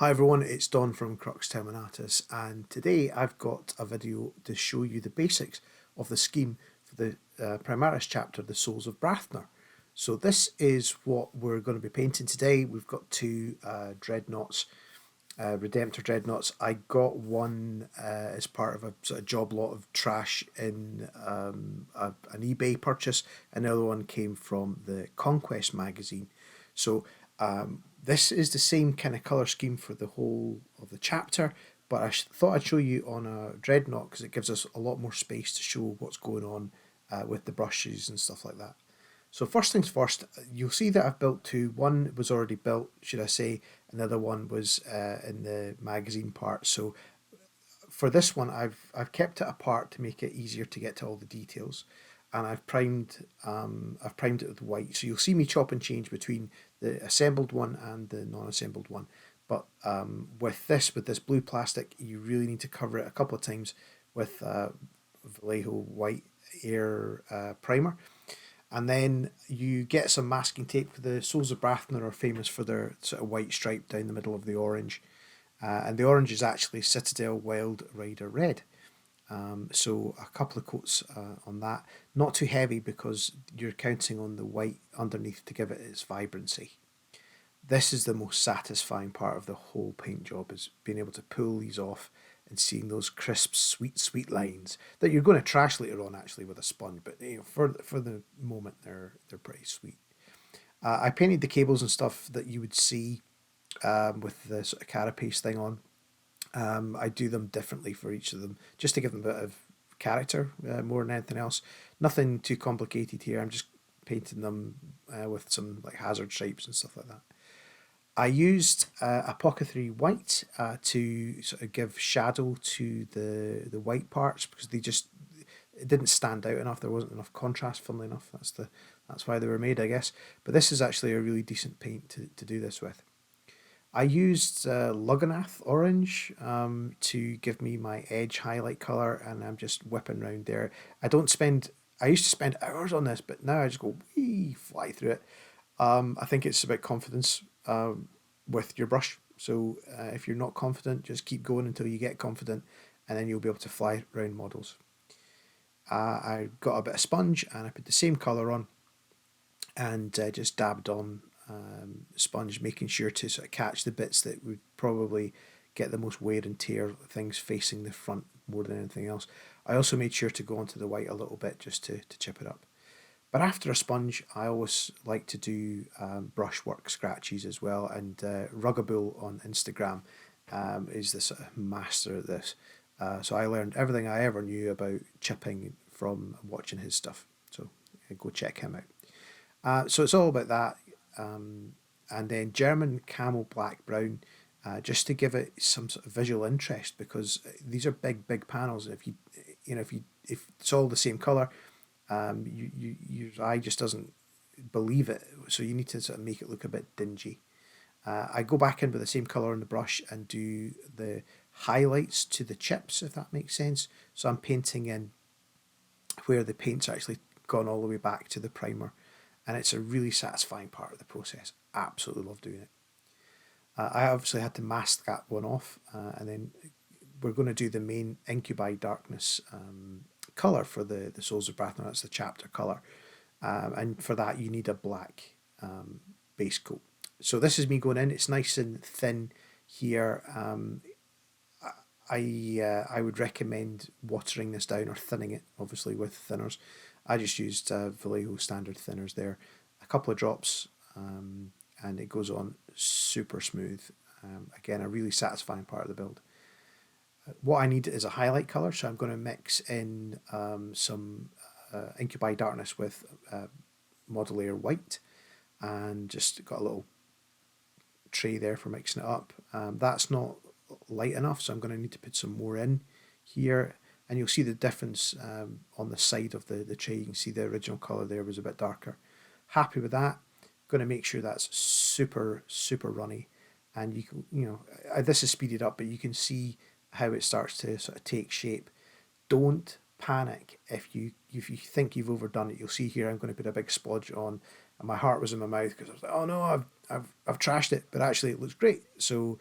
Hi everyone, it's Don from Crux Terminatus, and today I've got a video to show you the basics of the scheme for the Primaris chapter, the Souls of Brathnor. So this is what we're going to be painting today. We've got two dreadnoughts, Redemptor Dreadnoughts. I got one as part of a sort of job lot of trash in an eBay purchase, and the other one came from the Conquest magazine. So this is the same kind of colour scheme for the whole of the chapter, but I thought I'd show you on a Dreadnought because it gives us a lot more space to show what's going on with the brushes and stuff like that. So first things first, you'll see that I've built two. One was already built, should I say, another one was in the magazine part. So for this one, I've kept it apart to make it easier to get to all the details, and I've primed it with white. So you'll see me chop and change between the assembled one and the non-assembled one. But with this blue plastic, you really need to cover it a couple of times with Vallejo white air primer. And then you get some masking tape. The Souls of Brathnor are famous for their sort of white stripe down the middle of the orange. And the orange is actually Citadel Wild Rider Red. So a couple of coats on that. Not too heavy because you're counting on the white underneath to give it its vibrancy. This is the most satisfying part of the whole paint job, is being able to pull these off and seeing those crisp, sweet lines that you're going to trash later on actually with a sponge. But for the moment, they're pretty sweet. I painted the cables and stuff that you would see with the sort of carapace thing on. I do them differently for each of them, just to give them a bit of character more than anything else. Nothing too complicated here. I'm just painting them with some like hazard stripes and stuff like that. I used Apothecary White to sort of give shadow to the white parts because it didn't stand out enough. There wasn't enough contrast, funnily enough. That's why they were made, I guess. But this is actually a really decent paint to do this with. I used Lugganath Orange to give me my edge highlight colour, and I'm just whipping around there. I used to spend hours on this, but now I just go fly through it. I think it's about confidence with your brush. So if you're not confident, just keep going until you get confident, and then you'll be able to fly around models. I got a bit of sponge and I put the same colour on and just dabbed on sponge, making sure to sort of catch the bits that would probably get the most wear and tear, things facing the front more than anything else. I also made sure to go onto the white a little bit just to chip it up. But after a sponge, I always like to do brushwork scratches as well, and Ruggabull on Instagram is the sort of master at this. So I learned everything I ever knew about chipping from watching his stuff. So go check him out. So it's all about that. And then German Camel Black Brown, just to give it some sort of visual interest, because these are big panels. If if it's all the same color, your eye just doesn't believe it. So you need to sort of make it look a bit dingy. I go back in with the same color on the brush and do the highlights to the chips, if that makes sense. So I'm painting in where the paint's actually gone all the way back to the primer, and it's a really satisfying part of the process. Absolutely love doing it. I obviously had to mask that one off, and then we're going to do the main Incubi Darkness colour for the Souls of Brathnor. That's the chapter colour, and for that you need a black base coat. So this is me going in. It's nice and thin here. I would recommend watering this down or thinning it, obviously, with thinners. I just used Vallejo standard thinners there, a couple of drops, and it goes on super smooth. Again, a really satisfying part of the build. What I need is a highlight colour, so I'm going to mix in some Incubi Darkness with Model Air White, and just got a little tray there for mixing it up. That's not light enough, so I'm going to need to put some more in here, and you'll see the difference on the side of the tray. You can see the original colour there was a bit darker. Happy with that. Going to make sure that's super runny, and this is speeded up, but you can see how it starts to sort of take shape. Don't panic if you think you've overdone it. You'll see here I'm going to put a big splodge on, and my heart was in my mouth because I was like, oh no, I've trashed it, but actually it looks great. So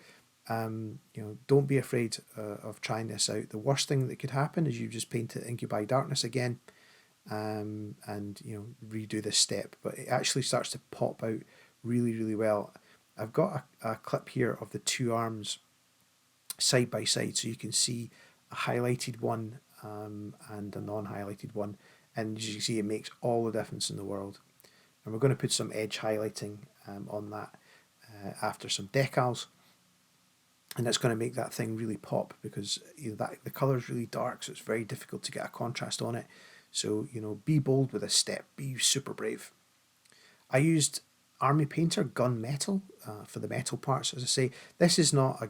Don't be afraid of trying this out. The worst thing that could happen is you just paint it Incubi Darkness again, and redo this step. But it actually starts to pop out really, really well. I've got a clip here of the two arms side by side, so you can see a highlighted one and a non-highlighted one, and as you can see, it makes all the difference in the world. And we're going to put some edge highlighting on that after some decals, and that's going to make that thing really pop, because the color is really dark, so it's very difficult to get a contrast on it. So be bold with a step, be super brave. I used Army Painter Gunmetal for the metal parts. As I say, this is not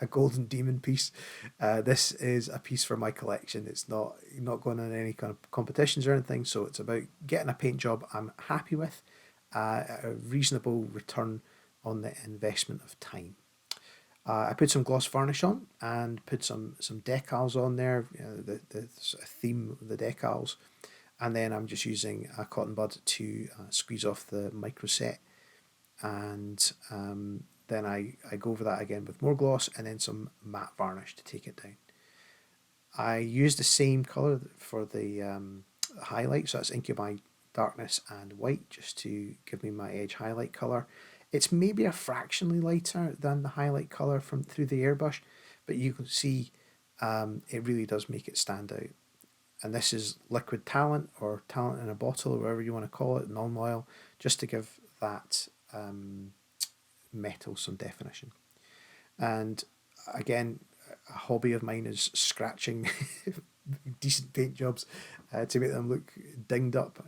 a golden demon piece. This is a piece for my collection. It's not going on any kind of competitions or anything, so it's about getting a paint job I'm happy with, a reasonable return on the investment of time. I put some gloss varnish on and put some decals on there, the theme of the decals. And then I'm just using a cotton bud to squeeze off the micro set. And then I go over that again with more gloss and then some matte varnish to take it down. I use the same colour for the highlight, so that's Incubi Darkness and White, just to give me my edge highlight colour. It's maybe a fractionally lighter than the highlight colour from through the airbrush, but you can see it really does make it stand out. And this is liquid talent, or talent in a bottle, or whatever you want to call it, non-oil, just to give that metal some definition. And again, a hobby of mine is scratching decent paint jobs to make them look dinged up.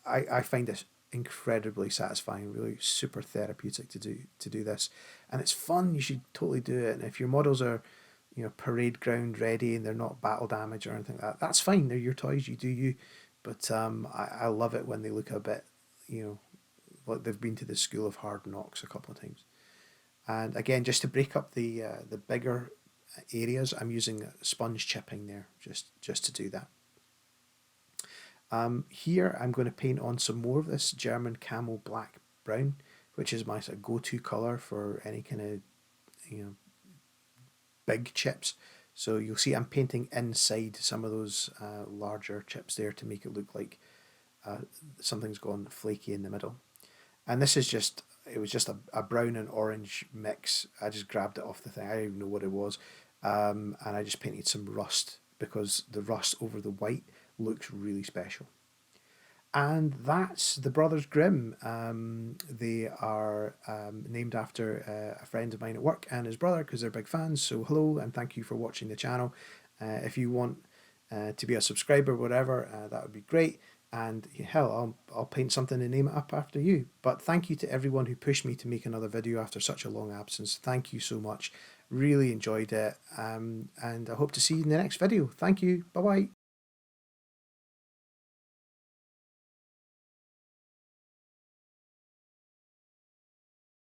I find this incredibly satisfying, really super therapeutic to do this, and it's fun. You should totally do it. And if your models are parade ground ready and they're not battle damage or anything like that, that's fine. They're your toys, you do you. But I love it when they look a bit like they've been to the school of hard knocks a couple of times. And again, just to break up the bigger areas, I'm using sponge chipping there just to do that. Here I'm going to paint on some more of this German camel black brown, which is my sort of go-to colour for any kind of big chips. So you'll see I'm painting inside some of those larger chips there to make it look like something's gone flaky in the middle. And this is it was just a brown and orange mix. I just grabbed it off the thing. I didn't even know what it was. And I just painted some rust, because the rust over the white looks really special. And that's the Brothers Grimm. They are named after a friend of mine at work and his brother, because they're big fans. So hello, and thank you for watching the channel. If you want to be a subscriber, whatever, that would be great. And hell, I'll paint something and name it up after you. But thank you to everyone who pushed me to make another video after such a long absence. Thank you so much. Really enjoyed it. And I hope to see you in the next video. Thank you. Bye-bye.